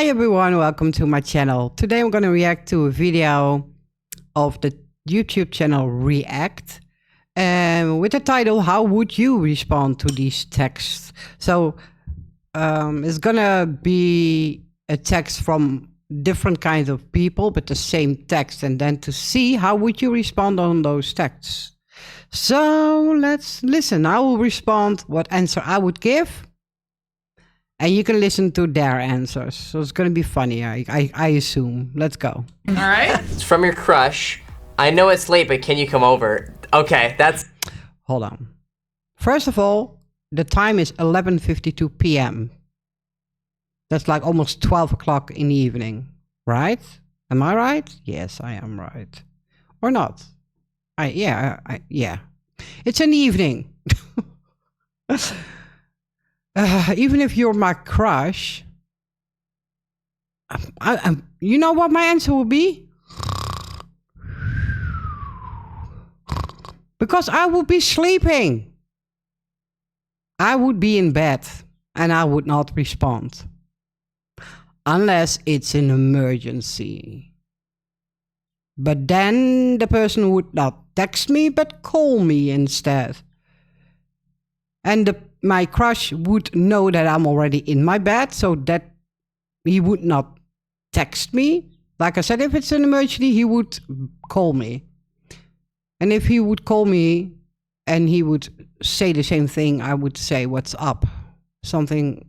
Hi everyone, welcome to my channel. Today I'm going to react to a video of the YouTube channel React with the title, How Would You Respond to These Texts? So it's going to be a text from different kinds of people, but the same text, and then to see how would you respond on those texts. So let's listen. I will respond what answer I would give. And you can listen to their answers. So it's going to be funny, I assume. Let's go. All right. It's from your crush. I know it's late, but can you come over? Okay, that's... Hold on. First of all, the time is 11:52 p.m. That's like almost 12 o'clock in the evening, right? Am I right? Yes, I am right. Or not? Yeah. It's an evening. Even if you're my crush, you know what my answer will be? Because I would be sleeping. I would be in bed and I would not respond. Unless it's an emergency. But then the person would not text me, but call me instead. And my crush would know that I'm already in my bed, so that he would not text me. Like I said, if it's an emergency, he would call me. And if he would call me and he would say the same thing, I would say, what's up? Something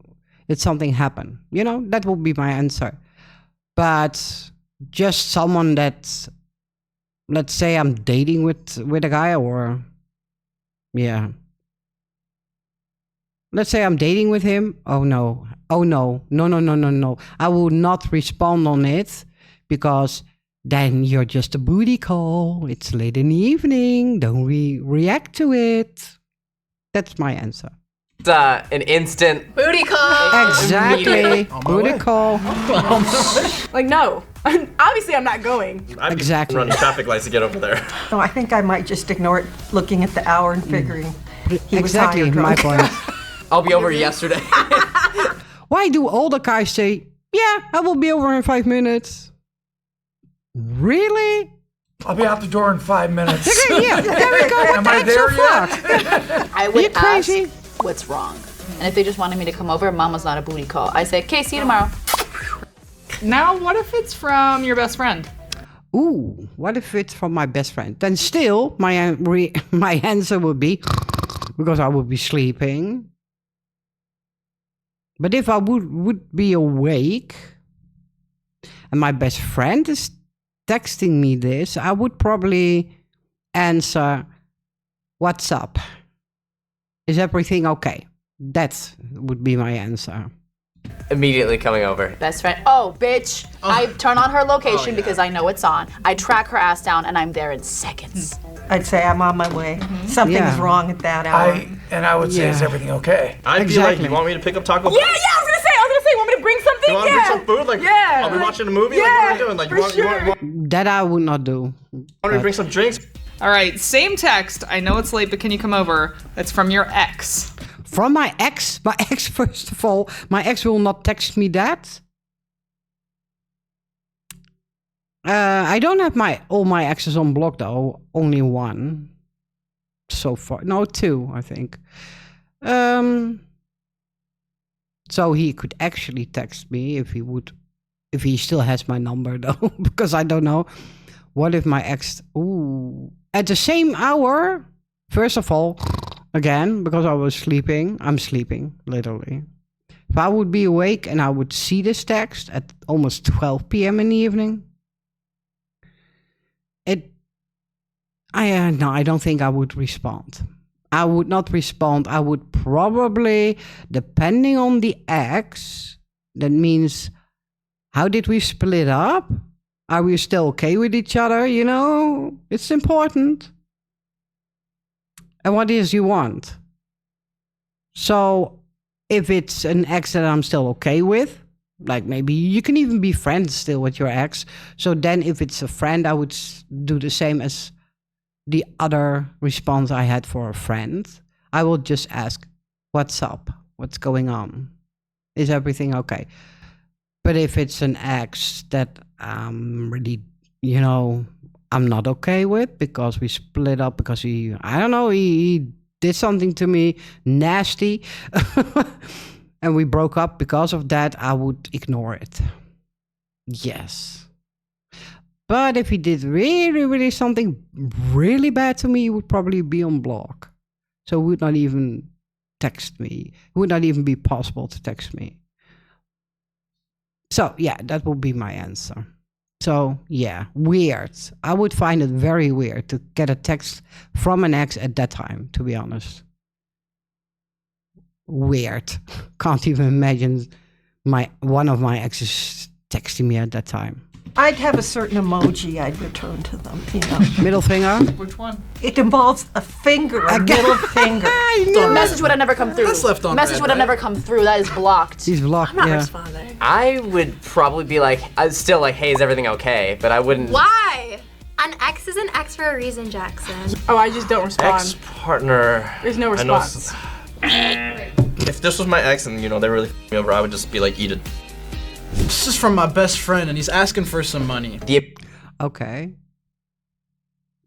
happened. You know, that would be my answer. But just someone that, let's say I'm dating with a guy, or, yeah. Let's say I'm dating with him. Oh no. No. I will not respond on it, because then you're just a booty call. It's late in the evening. Don't react to it. That's my answer. It's an instant Booty call. Exactly. Booty call. Like, no. Obviously, I'm not going. I'd Exactly. be running traffic lights to get over there. No, I think I might just ignore it, looking at the hour and figuring he was Exactly tired, my drunk. point. I'll be over yesterday. Why do all the guys say, yeah, I will be over in 5 minutes? Really? I'll be out the door in 5 minutes. Yeah, there we go. Am I there yet? I You would ask crazy? what's wrong. And if they just wanted me to come over, Mama's not a booty call. I say, okay, see you tomorrow. Now, what if it's from your best friend? Ooh, what if it's from my best friend? Then still, my answer would be, because I would be sleeping. But if I would be awake, and my best friend is texting me this, I would probably answer, what's up? Is everything okay? That would be my answer. Immediately coming over. Best friend. Oh, bitch. I turn on her location because I know it's on. I track her ass down and I'm there in seconds. I'd say I'm on my way. Something's Yeah. wrong at that hour. I would say, is everything okay? I'd be Exactly. like, you want me to pick up Taco Bell? Yeah, I was gonna say, want me to bring something? You want to bring some food? Like, Yeah. I'll be watching a movie? Yeah, Like, what are we doing? Like, for you want sure. That I would not do. me to bring some drinks? All right, same text. I know it's late, but can you come over? That's from your ex. From my ex, first of all, my ex will not text me that. I don't have all my exes on block though, only one. So far, no, two, I think. So he could actually text me if he still has my number though, because I don't know. What if my ex, at the same hour, first of all, again, because I was sleeping, I'm sleeping, literally. If I would be awake and I would see this text at almost 12 p.m. in the evening, no, I don't think I would respond. I would not respond. I would probably, depending on the ex, that means, how did we split up? Are we still okay with each other? You know, it's important. And what is you want? So, if it's an ex that I'm still okay with, like maybe you can even be friends still with your ex. So then if it's a friend, I would do the same as the other response I had for a friend. I will just ask, what's up? What's going on? Is everything okay? But if it's an ex that really, you know, I'm not okay with because we split up because I don't know, he did something to me nasty and we broke up because of that, I would ignore it. Yes. But if he did really, really something really bad to me, he would probably be on block. So he would not even text me. It would not even be possible to text me. So yeah, that would be my answer. So yeah, weird. I would find it very weird to get a text from an ex at that time, to be honest. Weird. Can't even imagine one of my exes texting me at that time. I'd have a certain emoji I'd return to them, you know. Middle finger? Which one? It involves a finger, a middle finger. The message would have never come through. That's left on Message red, would have right? never come through. That is blocked. He's blocked, I'm not yeah. responding. I would probably be like, I'd still like, hey, is everything okay? But I wouldn't. Why? An ex is an ex for a reason, Jackson. Oh, I just don't respond. Ex-partner. There's no I know response. If this was my ex and, you know, they really f***ed me over, I would just be like, eat it. This is from my best friend, and he's asking for some money. Okay.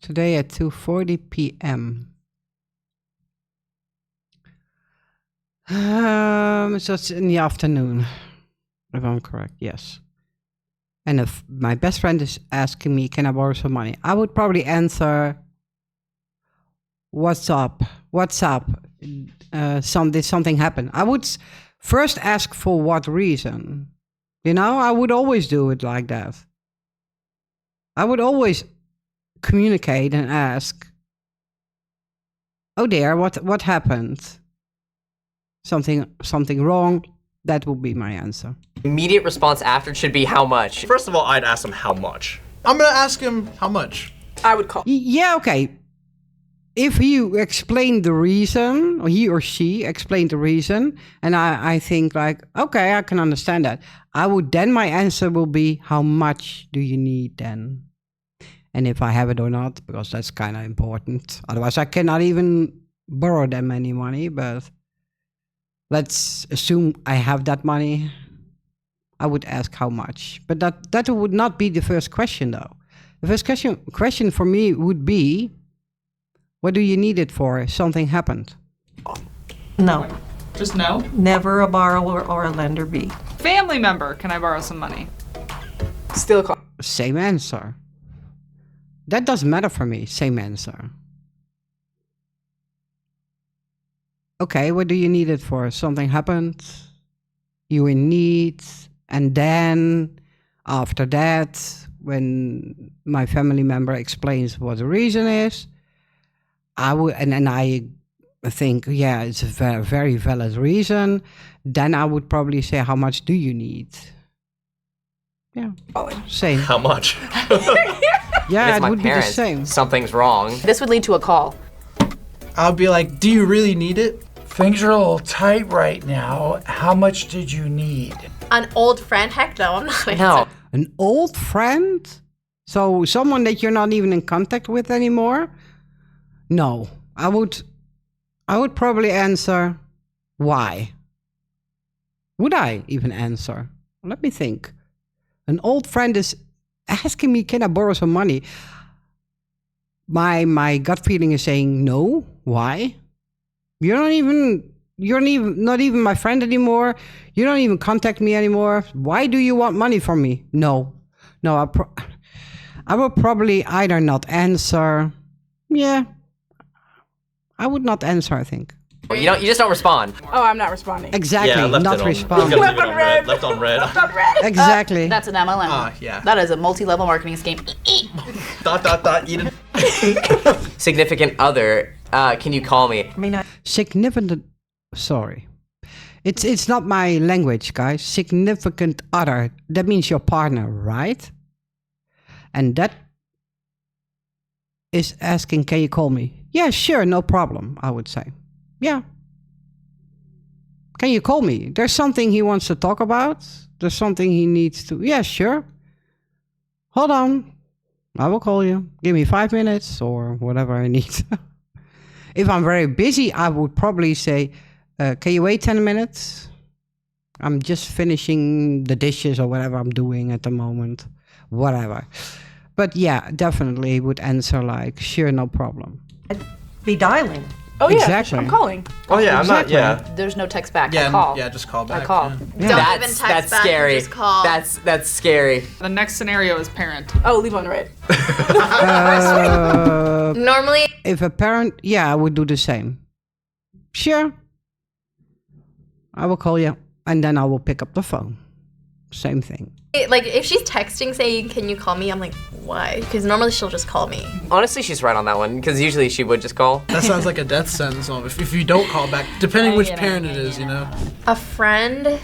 Today at 2:40 p.m. So it's in the afternoon, if I'm correct, yes. And if my best friend is asking me, can I borrow some money? I would probably answer, what's up? What's up? Did something happen? I would first ask for what reason. You know, I would always do it like that. I would always communicate and ask, oh dear, what happened? Something wrong? That will be my answer. Immediate response after should be how much. First of all, I'd ask him how much. I'm gonna ask him how much. I would call. Yeah, okay. If you explain the reason, or he or she explained the reason, and I think like, okay, I can understand that. Then my answer will be, how much do you need then? And if I have it or not, because that's kind of important. Otherwise, I cannot even borrow them any money, but let's assume I have that money. I would ask how much. But that would not be the first question, though. The first question for me would be, what do you need it for? Something happened. No, Just no. never a borrower or a lender be. Family member, can I borrow some money? Still call. Same answer. That doesn't matter for me. Same answer. Okay, what do you need it for? Something happened. You in need. And then after that, when my family member explains what the reason is, I would, and I think, yeah, it's a very, very valid reason. Then I would probably say, how much do you need? Yeah, same. How much? Yeah, It's it my would be the parents. same. Something's wrong. This would lead to a call. I'll be like, do you really need it? Things are a little tight right now. How much did you need? An old friend? Heck no, I'm not. No. An old friend? So someone that you're not even in contact with anymore? No. I would probably answer, why? Would I even answer? Let me think. An old friend is asking me, can I borrow some money? My gut feeling is saying no. Why? You're not even my friend anymore. You don't even contact me anymore. Why do you want money from me? No. I will probably either not answer. Yeah. I would not answer, I think. You just don't respond. Oh, I'm not responding. Exactly. Yeah, left not it on. respond. You gotta leave it on red. Left on red. Exactly. That's an MLM. Yeah. That is a multi-level marketing scheme. Eat it. Significant other, can you call me? I mean, Significant. Sorry. It's not my language, guys. Significant other. That means your partner, right? And that is asking, can you call me? Yeah, sure, no problem, I would say. Yeah. Can you call me? There's something he wants to talk about. There's something he needs to. Yeah, sure. Hold on. I will call you. Give me 5 minutes or whatever I need. If I'm very busy, I would probably say, can you wait 10 minutes? I'm just finishing the dishes or whatever I'm doing at the moment. Whatever. But yeah, definitely would answer like, sure, no problem. Be dialing. Oh yeah, Exactly. I'm calling. Oh yeah, Exactly. I'm not. Yeah. There's no text back. Yeah, I call. yeah, just call back. I call. yeah. Don't even text That's back. scary. Just call. That's scary. The next scenario is parent. Oh, leave on red. Normally, If a parent, yeah, I would do the same. Sure. I will call you and then I will pick up the phone. Same thing. like if she's texting saying, "Can you call me?" I'm like, why? Because normally she'll just call me. Honestly, she's right on that one because usually she would just call. That sounds like a death sentence. If you don't call back, depending which parent it is, you know. A friend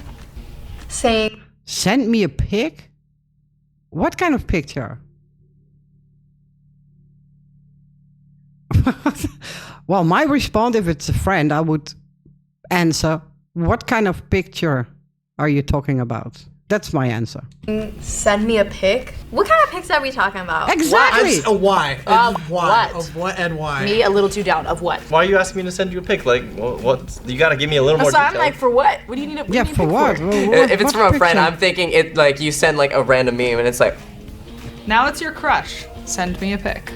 saying, Send me a pic? What kind of picture? Well, my response, if it's a friend, I would answer, what kind of picture are you talking about? That's my answer. "Send me a pic." What kind of pics are we talking about? Exactly. A why. Why? what? Of what and why? Me a little too down. Of what? Why are you asking me to send you a pic? Like, what? You gotta give me a little more So I'm detail. like, for what? What do you need a Yeah, you need a for pic what? If it's from a friend, I'm thinking it like you send like a random meme and it's like, Now it's your crush. Send me a pic.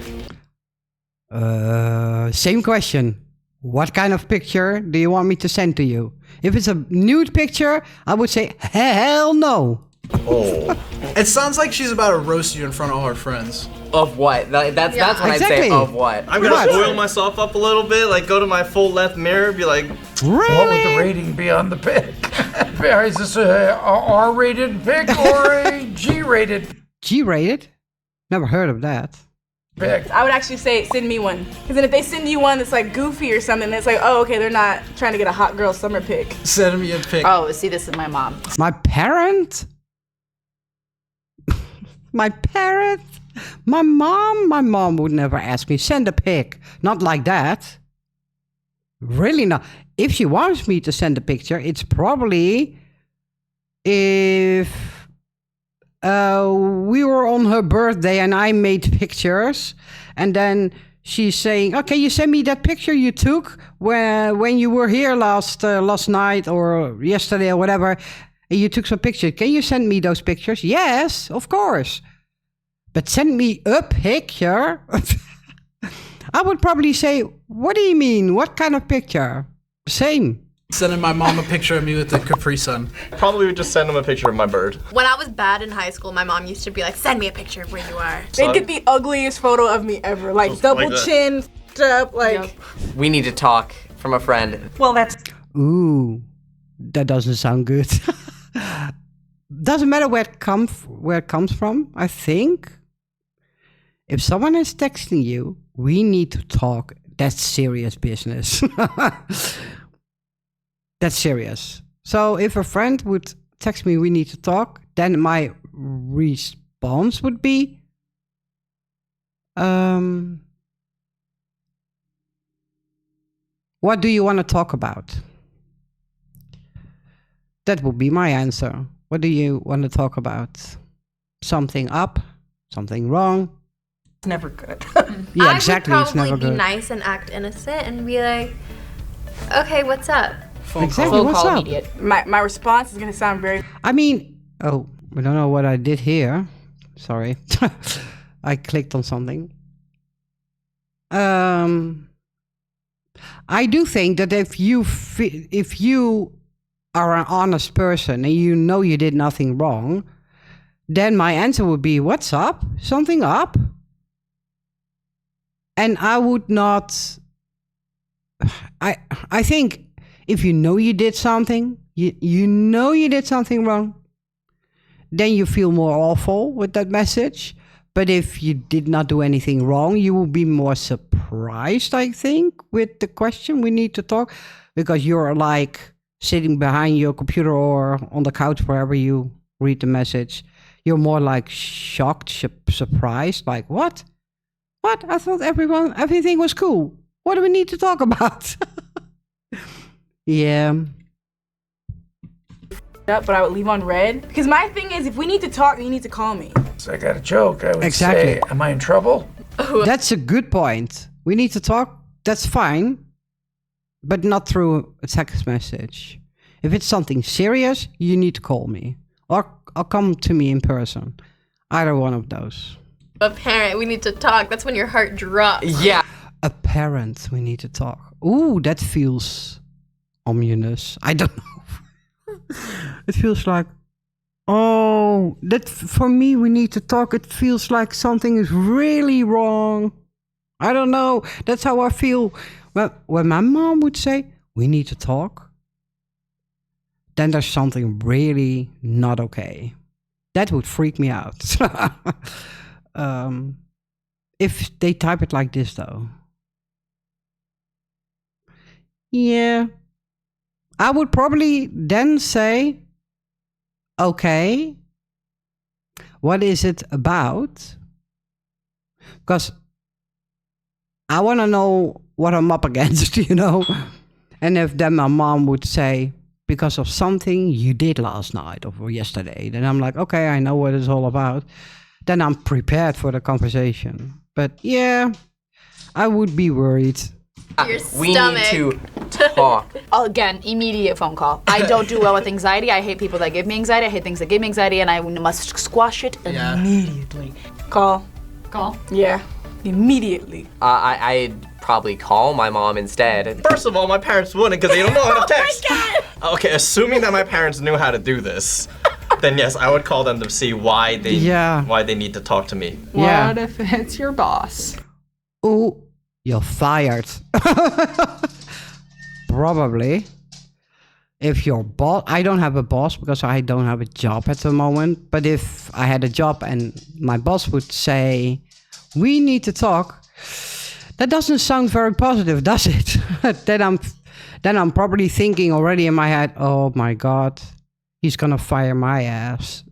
Same question. What kind of picture do you want me to send to you? If it's a nude picture, I would say, hell no. Oh. It sounds like she's about to roast you in front of all her friends. of what? That's what I'd Exactly. say. Of what? I'm gonna What? oil myself up a little bit, like go to my full left mirror, be like, What would the rating be on the pic? Is this a R-rated pic or a G-rated G-rated? Never heard of that. pic? I would actually say, send me one. Because then if they send you one that's like goofy or something, it's like, oh, okay, they're not trying to get a hot girl summer pic. Send me a pic. Oh, see, this is my mom. My parent? My parent? My mom would never ask me, send a pic. Not like that. Really not. If she wants me to send a picture, it's probably if we were on her birthday and I made pictures and then she's saying, okay, you send me that picture you took when you were here last night or yesterday or whatever. You took some pictures. Can you send me those pictures? Yes, of course. But send me a picture? I would probably say, what do you mean? What kind of picture? Same. Sending my mom a picture of me with the Capri Sun. probably would just send him a picture of my bird. When I was bad in high school, my mom used to be like, "Send me a picture of where you are." They get the ugliest photo of me ever. Like Just double like that. chin, up, like. We need to talk from a friend. Well, that's Ooh, that doesn't sound good. Doesn't matter where it comes from, I think. If someone is texting you, we need to talk. That's serious business. That's serious. So if a friend would text me, we need to talk, then my response would be, what do you want to talk about? That would be my answer. What do you want to talk about? Something up? Something wrong? never good. Yeah, I exactly. would It's probably never be good. nice and act innocent and be like, "Okay, what's up?" Exactly. Phone What's call up? immediate. My response is gonna sound very. I mean, oh, I don't know what I did here. Sorry. I clicked on something. I do think that if you are an honest person and you know you did nothing wrong, then my answer would be, what's up? Something up? And I would not... I think if you know you did something, you know you did something wrong, then you feel more awful with that message. But if you did not do anything wrong, you will be more surprised, I think, with the question. We need to talk, because you're like sitting behind your computer or on the couch, wherever you read the message. You're more like shocked, surprised, like, what? What? I thought everything was cool. What do we need to talk about? Yeah. Up, but I would leave on red because my thing is, if we need to talk, you need to call me. So I got a joke. I would Exactly. say, am I in trouble? That's a good point. We need to talk. That's fine. But not through a text message. If it's something serious, you need to call me or come to me in person. Either one of those. A parent, we need to talk. That's when your heart drops. Yeah. A parent, we need to talk. Ooh, that feels ominous. I don't know. It feels like, oh, that for me, we need to talk. It feels like something is really wrong. I don't know. That's how I feel. Well, when my mom would say, we need to talk, then there's something really not okay. That would freak me out. If they type it like this, though. Yeah. I would probably then say, okay, what is it about? Because I want to know what I'm up against, you know? And if then my mom would say, because of something you did last night or yesterday, then I'm like, okay, I know what it's all about. Then I'm prepared for the conversation. But yeah, I would be worried. Your We stomach. need to talk. Again, immediate phone call. I don't do well with anxiety. I hate people that give me anxiety. I hate things that give me anxiety, and I must squash it immediately. Call. Call. Yeah. Immediately. I'd probably call my mom instead. First of all, my parents wouldn't because they don't know how to text. Okay, assuming that my parents knew how to do this, then yes, I would call them to see why they need to talk to me. Yeah. What if it's your boss? Oh, you're fired. Probably. If your boss, I don't have a boss because I don't have a job at the moment. But if I had a job and my boss would say, we need to talk, that doesn't sound very positive, does it? then I'm probably thinking already in my head, oh my God, he's gonna fire my ass.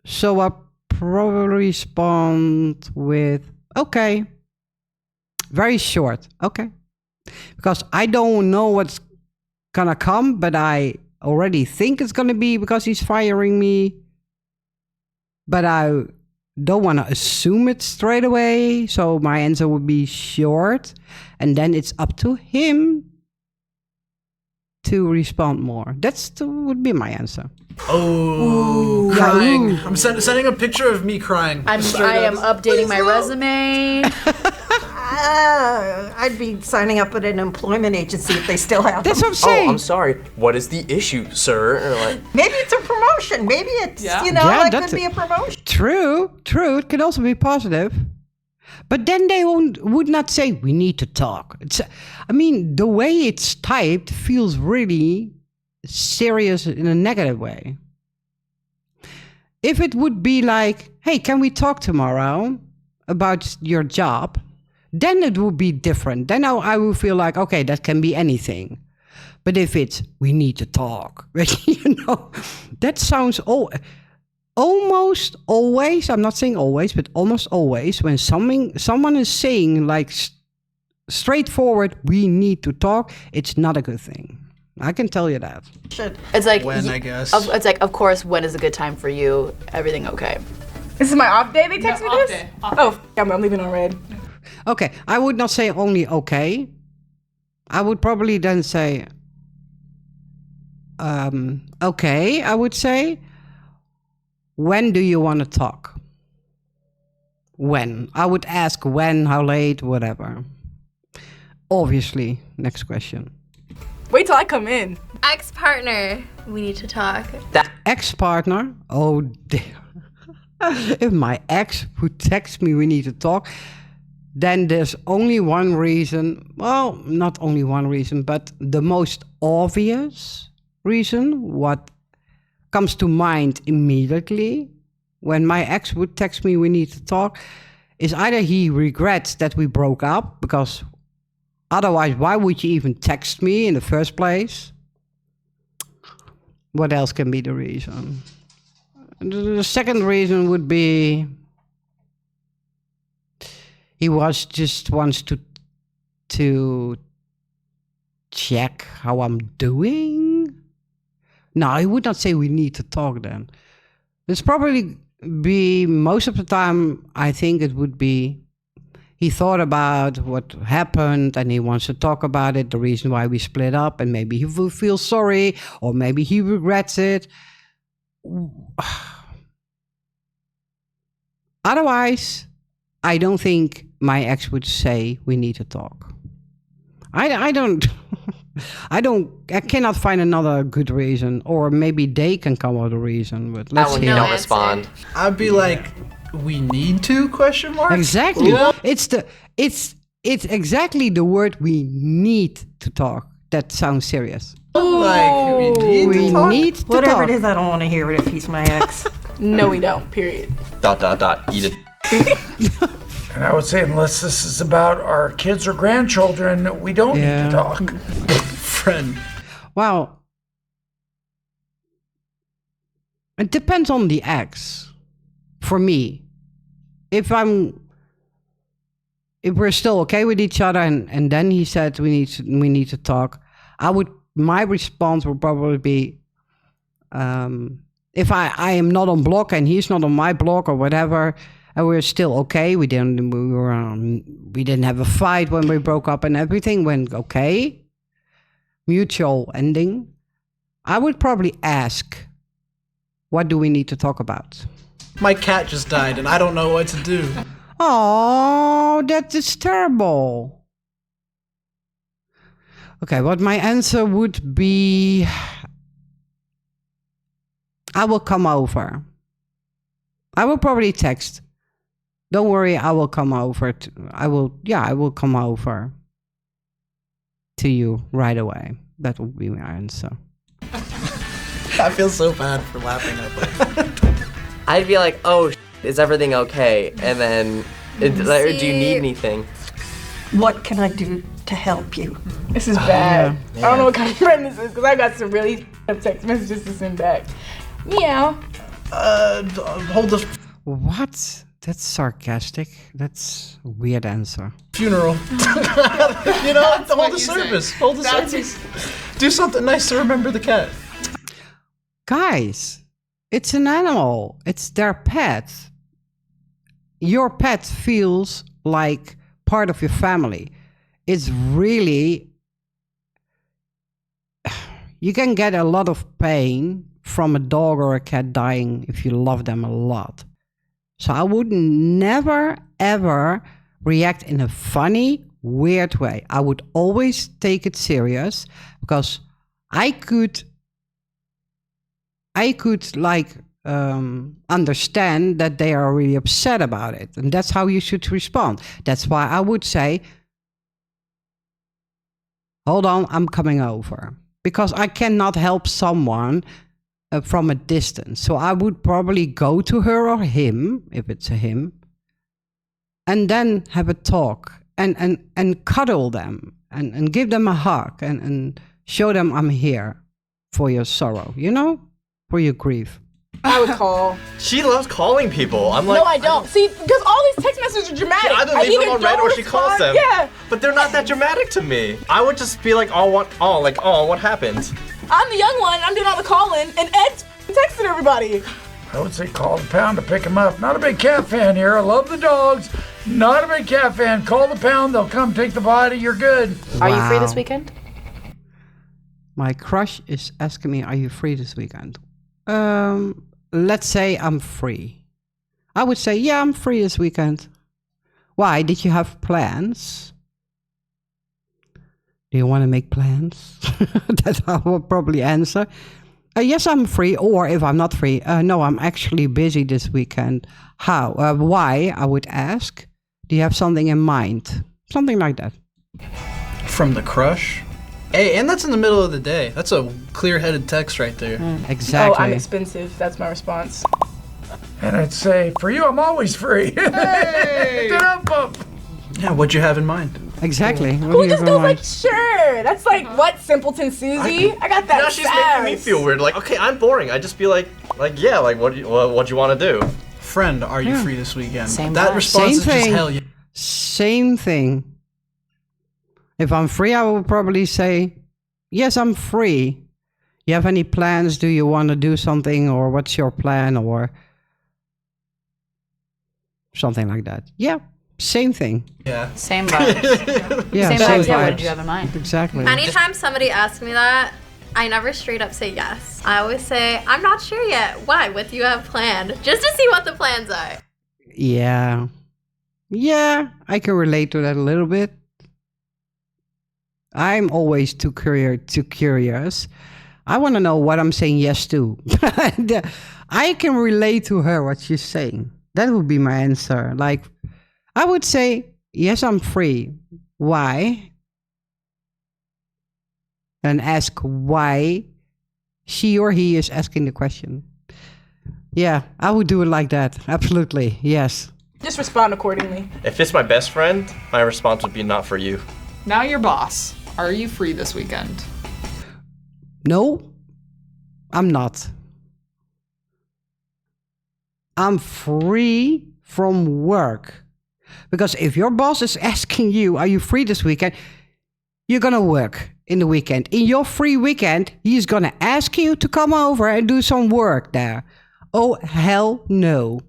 So I probably respond with, okay. Very short, okay. Because I don't know what's gonna come, but I already think it's gonna be because he's firing me. But I don't want to assume it straight away. So my answer would be short. And then it's up to him to respond more. Would be my answer. Oh, crying. I'm sending a picture of me crying. I am updating my resume. I'd be signing up at an employment agency if they still have That's them. what I'm saying. Oh, I'm sorry. What is the issue, sir? Or like, Maybe it's a promotion. Maybe it's, Yeah. Yeah, it could be a promotion. True. It can also be positive. But then they would not say, we need to talk. The way it's typed feels really serious in a negative way. If it would be like, hey, can we talk tomorrow about your job? Then it would be different. Then I would feel like, okay, that can be anything. But if it's, we need to talk, that sounds almost always, I'm not saying always, but almost always, when someone is saying like straightforward, we need to talk, it's not a good thing. I can tell you that. It's like, When, I guess. It's like, of course, when is a good time for you? Everything okay? This is my off day. They text me off this. day, off Oh, I'm leaving on red. Okay, I would not say only okay. I would probably then say, okay, I would say, when do you want to talk? When? I would ask when, how late, whatever. Obviously, next question. Wait till I come in. Ex-partner, we need to talk. Ex-partner? Oh dear. If my ex would text me, we need to talk, then there's only one reason. Well, not only one reason, but the most obvious reason, what comes to mind immediately when my ex would text me, we need to talk, is either he regrets that we broke up, because otherwise, why would you even text me in the first place? What else can be the reason? The second reason would be he just wants to check how I'm doing. No, I would not say we need to talk then. It's probably be most of the time, I think it would be he thought about what happened and he wants to talk about it, the reason why we split up, and maybe he will feel sorry or maybe he regrets it. Otherwise, I don't think my ex would say we need to talk. I cannot find another good reason, or maybe they can come up with a reason, but let's That one hear. you don't respond. I'd be like, we need to, question mark? Exactly. It's exactly the word we need to talk. That sounds serious. Like, we need We to talk? need to Whatever talk. it is, I don't want to hear it if he's my ex. No, we don't. Period. ... Eat it. And I would say, unless this is about our kids or grandchildren, we don't need to talk. Friend. Well, it depends on the ex. For me, if we're still okay with each other, and then he said we need to talk, my response would probably be, if I am not on block and he's not on my block or whatever, and we're still okay. We didn't have a fight when we broke up, and everything went okay. Mutual ending. I would probably ask, what do we need to talk about? My cat just died and I don't know what to do. Oh, that is terrible. Okay, what my answer would be, I will come over. I will probably text. Don't worry, I will come over. I will come over to you right away. That would be my answer. I feel so bad for laughing at that. I'd be like, oh, is everything okay? And then, do you need anything? What can I do to help you? This is bad. I don't know what kind of friend this is because I got some really text messages to send back. Meow. Hold the What? That's sarcastic. That's a weird answer. funeral. Hold the service. Hold the service. Do something nice to remember the cat. Guys, it's an animal. It's their pet. Your pet feels like part of your family. It's really... You can get a lot of pain from a dog or a cat dying if you love them a lot. So I would never, ever react in a funny, weird way. I would always take it serious because I could understand that they are really upset about it. And that's how you should respond. That's why I would say, hold on, I'm coming over. Because I cannot help someone from a distance. So I would probably go to her or him, if it's a him, and then have a talk and cuddle them and give them a hug and show them I'm here for your sorrow, for your grief. I would call. She loves calling people. I'm like, No, I don't. See, because all these text messages are dramatic. She either I leaves them on red or she calls respond- them. Yeah. But they're not that dramatic to me. I would just be like, what happened? I'm the young one. I'm doing all the calling, and Ed's texting everybody. I would say call the pound to pick him up. Not a big cat fan here. I love the dogs. Not a big cat fan. Call the pound. They'll come take the body. You're good. Are you free this weekend? My crush is asking me, are you free this weekend? Let's say I'm free. I would say, yeah, I'm free this weekend. Why? Did you have plans? Do you want to make plans? That's how I will probably answer. Yes, I'm free. Or if I'm not free, no, I'm actually busy this weekend. How? Why? I would ask. Do you have something in mind? Something like that. From the crush? Hey, and that's in the middle of the day. That's a clear-headed text right there. Exactly. Oh, I'm expensive. That's my response. And I'd say, for you, I'm always free. Hey! Yeah, what'd you have in mind? Exactly. Who just goes like, sure? That's like, what, simpleton Susie? I got that Now she's sass. making me feel weird. Like, okay, I'm boring. I just be like, yeah, like, what do you want to do? Friend, are you free this weekend? Same that vibe. response Same is just thing. hell yeah. Same thing. If I'm free, I will probably say, yes, I'm free. You have any plans? Do you want to do something? Or what's your plan? Or something like that. Yeah, Same thing. Yeah. Same vibes. Yeah, Same same vibes. Yeah, what vibes. did you have in mind? Exactly. Anytime somebody asks me that, I never straight up say yes. I always say, I'm not sure yet. Why? What do you have planned? Just to see what the plans are. Yeah. Yeah, I can relate to that a little bit. I'm always too curious. I want to know what I'm saying yes to. I can relate to her, what she's saying. That would be my answer. Like, I would say, yes, I'm free. Why? And ask why she or he is asking the question. Yeah, I would do it like that. Absolutely. Yes. Just respond accordingly. If it's my best friend, my response would be not for you. Now your boss. Are you free this weekend? No, I'm not. I'm free from work. Because if your boss is asking you, are you free this weekend? You're going to work in the weekend. In your free weekend, he's going to ask you to come over and do some work there. Oh, hell no.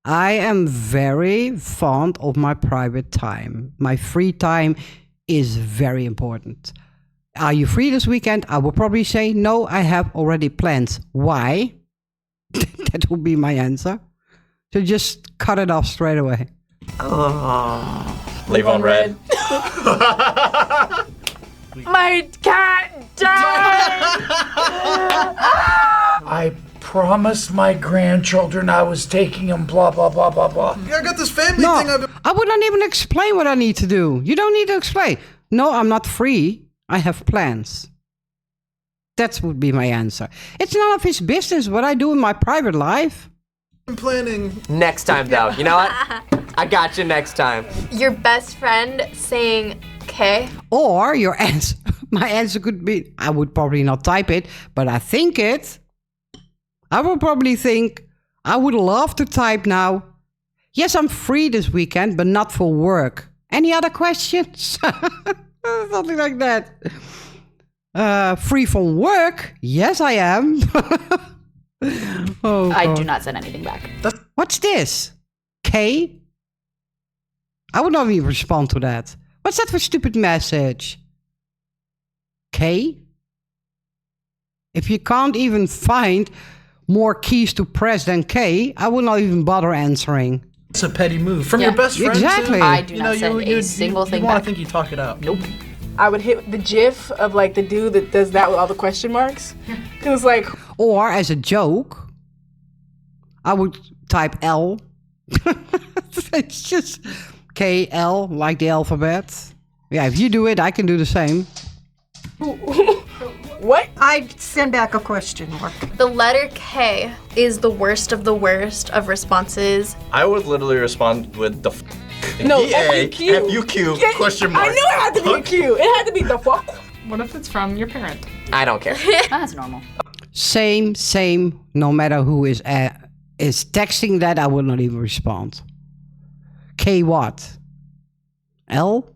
I am very fond of my private time. My free time is very important. Are you free this weekend? I will probably say, no, I have already plans. Why? That would be my answer. So just cut it off straight away. Leave on red. My cat died! I promised my grandchildren I was taking them, blah, blah, blah, blah, blah. Yeah, I got this family No, thing I've been... I would not even explain what I need to do. You don't need to explain. No, I'm not free. I have plans. That would be my answer. It's none of his business what I do in my private life. planning. Next time, though. You know what? I got you next time. Your best friend saying K. Or your answer, my answer could be, I would probably not type it, but I think it. I would probably think, I would love to type now, yes, I'm free this weekend, but not for work. Any other questions? Something like that. Free from work? Yes, I am. Oh, I God. do not send anything back. What's this? K? I would not even respond to that. What's that for stupid message? K? If you can't even find more keys to press than K, I would not even bother answering. It's a petty move from Yeah. your best friend. Exactly. Too? I do not send a single thing You want back. to think you talk it out. Nope. I would hit the GIF of like the dude that does that with all the question marks. Cause like, Or as a joke, I would type L. It's just KL, like the alphabet. Yeah, if you do it, I can do the same. what? I'd send back a question mark. The letter K is the worst of responses. I would literally respond with the No, F-U-Q, F-U-Q. question mark. I knew it had to be a Q. It had to be the fuck. What if it's from your parent? I don't care. That's normal. Same. No matter who is texting that, I will not even respond. K what? L?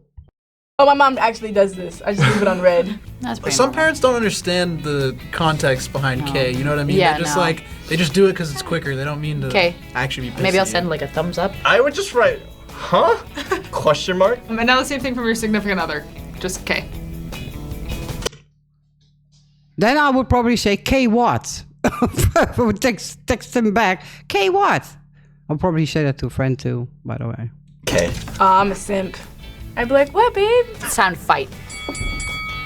Oh, my mom actually does this. I just leave it on red. That's pretty Some normal. parents don't understand the context behind K. You know what I mean? Yeah, They're just no. like, they just do it because it's quicker. They don't mean to K. actually be pissed Maybe I'll at you. send like a thumbs up. I would just write, huh? Question mark? And now the same thing from your significant other. Just K. Then I would probably say K what? I would text him back. K what? I'll probably say that to a friend too, by the way. Okay. I'm a simp. I'd be like, what, babe? It's time to fight.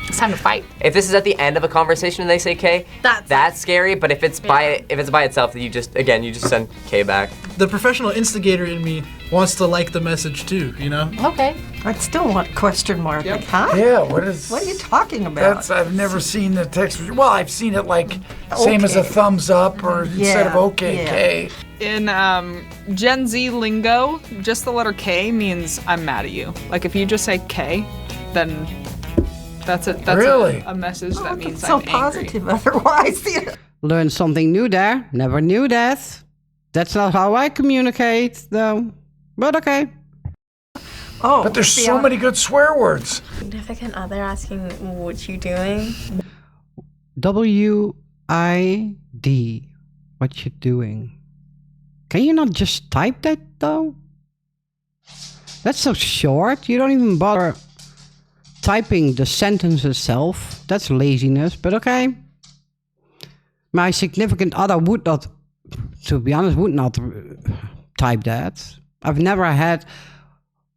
It's time to fight. If this is at the end of a conversation and they say K, that's scary. But if it's by itself, then you just send K back. The professional instigator in me wants to like the message too, you know? Okay. I'd still want question mark. Yep. Like, huh? Yeah, what is... What are you talking about? I've never seen the text. Well, I've seen it like same as a Okay. thumbs up or instead of Yeah, okay, yeah. K. In Gen Z lingo, just the letter K means I'm mad at you. Like if you just say K, then that's Really? a message that means so I'm angry. positive otherwise. Learn something new there. Never knew that. That's not how I communicate, though. But okay. Oh, But there's see, so many good swear words. Significant other asking what you doing. WID. What you doing? Can you not just type that, though? That's so short. You don't even bother typing the sentence itself. That's laziness, but okay. My significant other would not, to be honest, would not type that. I've never had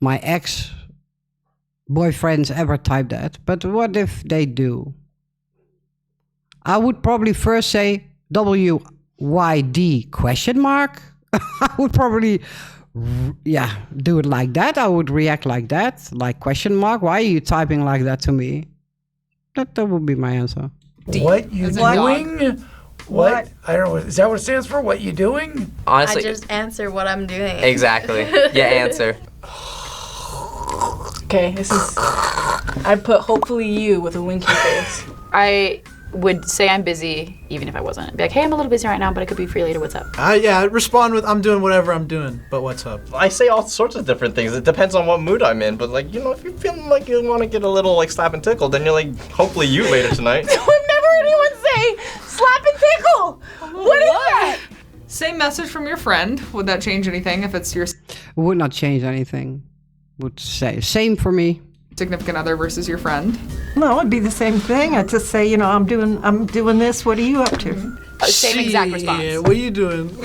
my ex-boyfriends ever type that. But what if they do? I would probably first say WYD question mark. I would probably, do it like that. I would react like that, like question mark. Why are you typing like that to me? That would be my answer. What you doing? What? I don't know. Is that what it stands for? What you doing? Honestly, I just answer what I'm doing. Exactly. Yeah, answer. Okay, this is. I put hopefully you with a winky face. I would say I'm busy, even if I wasn't. Be like, hey, I'm a little busy right now, but I could be free later. What's up? Yeah, I'd respond with, I'm doing whatever I'm doing, but what's up? I say all sorts of different things. It depends on what mood I'm in. But like, you know, if you're feeling like you want to get a little like slap and tickle, then you're like, hopefully you later tonight. I've never heard anyone say slap and tickle. What is that? Same message from your friend. Would that change anything if it's your Would not change anything. Would say same for me. significant other versus your friend? No, it'd be the same thing. I'd just say, you know, I'm doing this. What are you up to? Same exact response. Yeah, what are you doing?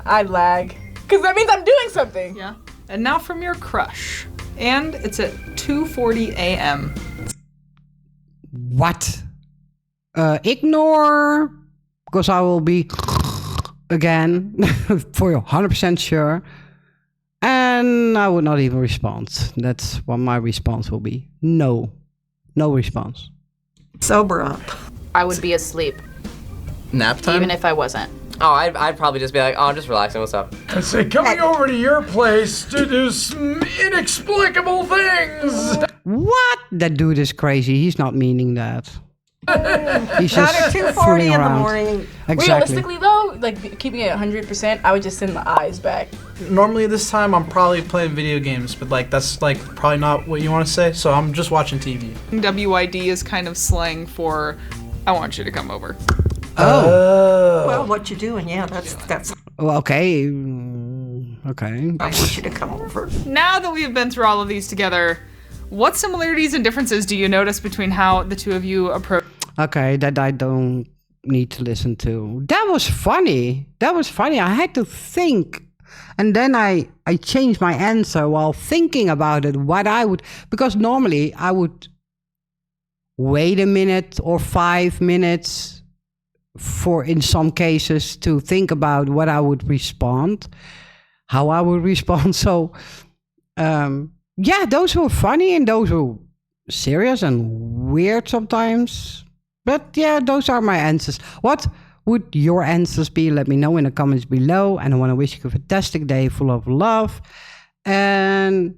I'd lag. Because that means I'm doing something. Yeah. And now from your crush. And it's at 2:40 a.m. What? Ignore, because I will be again for 100% sure. And I would not even respond. That's what my response will be. No. No response. Sober up. I would be asleep, Nap time? even if I wasn't. Oh, I'd probably just be like, oh, I'm just relaxing. What's up? I say, coming over to your place to do some inexplicable things. What? That dude is crazy. He's not meaning that. He's Not just at 2:40 fooling in the around. morning. Exactly. Realistically, though, like keeping it 100%, I would just send the eyes back. Normally this time I'm probably playing video games, but like that's like probably not what you want to say, so I'm just watching TV. WYD is kind of slang for, I want you to come over. Well, what you doing? Yeah, that's. Well, okay. Okay. I want you to come over. Now that we've been through all of these together, what similarities and differences do you notice between how the two of you approach? Okay, that I don't need to listen to. That was funny. I had to think. And then I changed my answer while thinking about it, what I would, because normally I would wait a minute or 5 minutes for, in some cases, to think about what I would respond, how I would respond. So, yeah, those were funny and those were serious and weird sometimes. But yeah, those are my answers. What would your answers be? Let me know in the comments below. And I want to wish you a fantastic day full of love and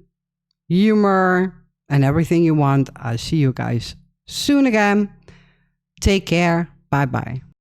humor and everything you want. I'll see you guys soon again. Take care. Bye-bye.